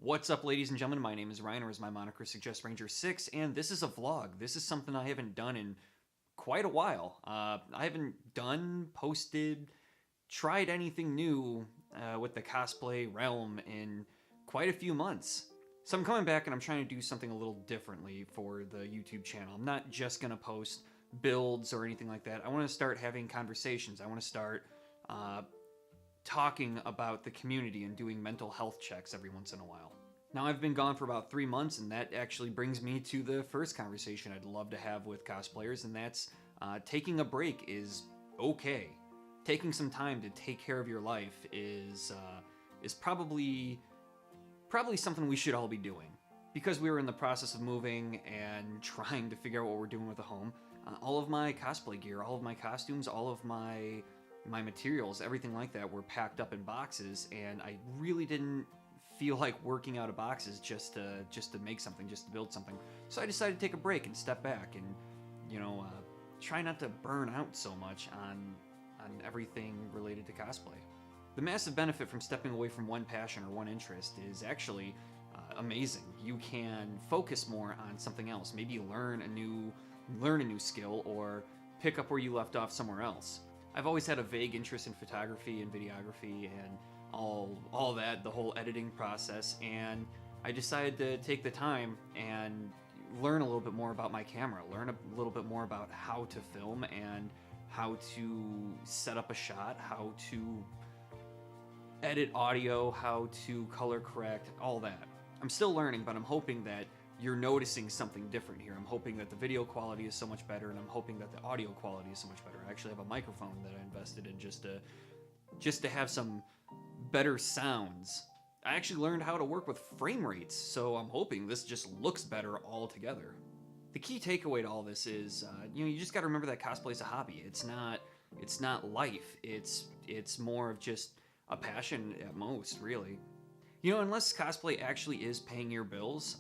What's up, ladies and gentlemen? My name is Ryan, or as my moniker suggests, Ranger6, and this is a vlog. This is something I haven't done in quite a while. I haven't done, posted, tried anything new with the cosplay realm in quite a few months. So I'm coming back and I'm trying to do something a little differently for the YouTube channel. I'm not just going to post builds or anything like that. I want to start having conversations. I want to start talking about the community and doing mental health checks every once in a while. Now, I've been gone for about 3 months, and that actually brings me to the first conversation I'd love to have with cosplayers, and that's taking a break is okay. Taking some time to take care of your life is probably something we should all be doing. Because we were in the process of moving and trying to figure out what we're doing with the home, all of my cosplay gear, all of my costumes, all of my materials, everything like that were packed up in boxes, and I really didn't feel like working out of boxes just to make something, just to build something. So I decided to take a break and step back and, try not to burn out so much on everything related to cosplay. The massive benefit from stepping away from one passion or one interest is actually amazing. You can focus more on something else, maybe learn a new skill, or pick up where you left off somewhere else. I've always had a vague interest in photography and videography and all that, the whole editing process, and I decided to take the time and learn a little bit more about my camera, learn a little bit more about how to film and how to set up a shot, how to edit audio, how to color correct, all that. I'm still learning, but I'm hoping that you're noticing something different here. I'm hoping that the video quality is so much better, and I'm hoping that the audio quality is so much better. I actually have a microphone that I invested in just to have some better sounds. I actually learned how to work with frame rates, so I'm hoping this just looks better altogether. The key takeaway to all this is, you just gotta remember that cosplay is a hobby. It's not life. It's more of just a passion at most, really. Unless cosplay actually is paying your bills,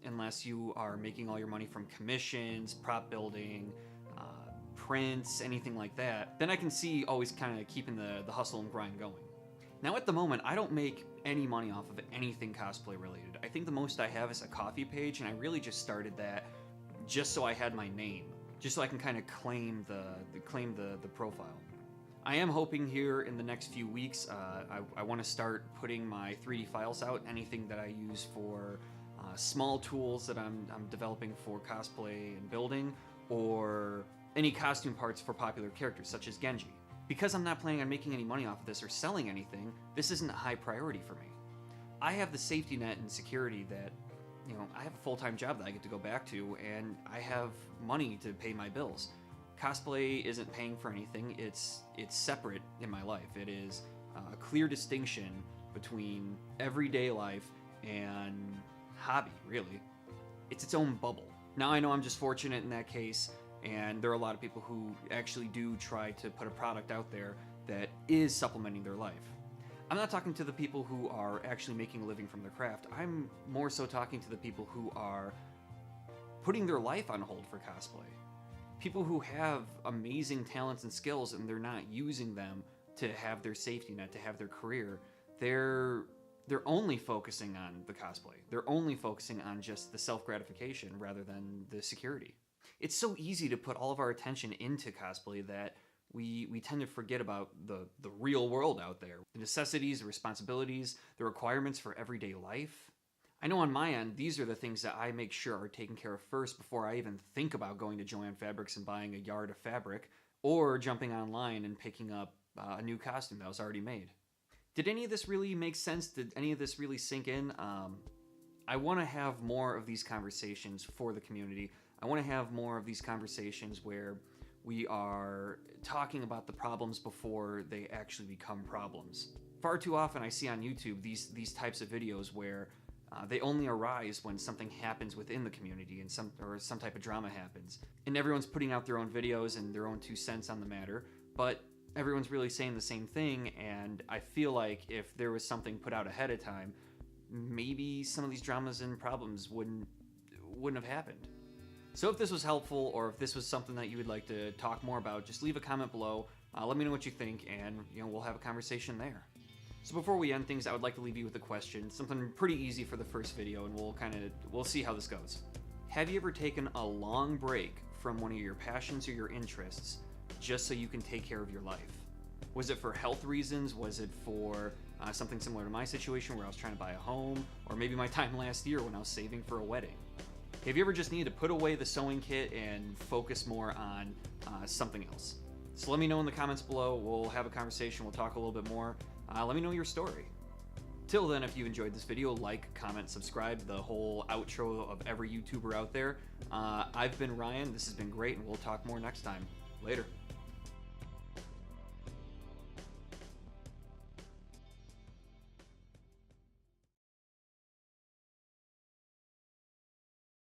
unless you are making all your money from commissions, prop building, prints, anything like that, then I can see always kind of keeping the hustle and grind going. Now, at the moment, I don't make any money off of anything cosplay related. I think the most I have is a coffee page, and I really just started that just so I had my name, just so I can kind of claim the profile. I am hoping here in the next few weeks, I want to start putting my 3D files out, anything that I use for small tools that I'm developing for cosplay and building, or any costume parts for popular characters such as Genji. Because I'm not planning on making any money off of this or selling anything, this isn't a high priority for me. I have the safety net and security that, I have a full-time job that I get to go back to, and I have money to pay my bills. Cosplay isn't paying for anything, it's separate in my life. It is a clear distinction between everyday life and hobby, really. It's its own bubble. Now, I know I'm just fortunate in that case, and there are a lot of people who actually do try to put a product out there that is supplementing their life. I'm not talking to the people who are actually making a living from their craft. I'm more so talking to the people who are putting their life on hold for cosplay. People who have amazing talents and skills and they're not using them to have their safety net, to have their career. They're only focusing on the cosplay. They're only focusing on just the self-gratification rather than the security. It's so easy to put all of our attention into cosplay that we tend to forget about the real world out there. The necessities, the responsibilities, the requirements for everyday life. I know on my end, these are the things that I make sure are taken care of first before I even think about going to Joann Fabrics and buying a yard of fabric, or jumping online and picking up a new costume that was already made. Did any of this really make sense? Did any of this really sink in? I want to have more of these conversations for the community. I want to have more of these conversations where we are talking about the problems before they actually become problems. Far too often I see on YouTube these types of videos where they only arise when something happens within the community and some type of drama happens. And everyone's putting out their own videos and their own 2 cents on the matter, but everyone's really saying the same thing, and I feel like if there was something put out ahead of time, maybe some of these dramas and problems wouldn't have happened. So if this was helpful, or if this was something that you would like to talk more about, just leave a comment below. Let me know what you think, and we'll have a conversation there. So before we end things, I would like to leave you with a question, something pretty easy for the first video, and we'll see how this goes. Have you ever taken a long break from one of your passions or your interests just so you can take care of your life? Was it for health reasons? Was it for something similar to my situation where I was trying to buy a home? Or maybe my time last year when I was saving for a wedding? Have you ever just needed to put away the sewing kit and focus more on something else? So let me know in the comments below. We'll have a conversation. We'll talk a little bit more. Let me know your story. Till then, if you enjoyed this video, like, comment, subscribe, the whole outro of every YouTuber out there. I've been Ryan. This has been great, and we'll talk more next time. Later.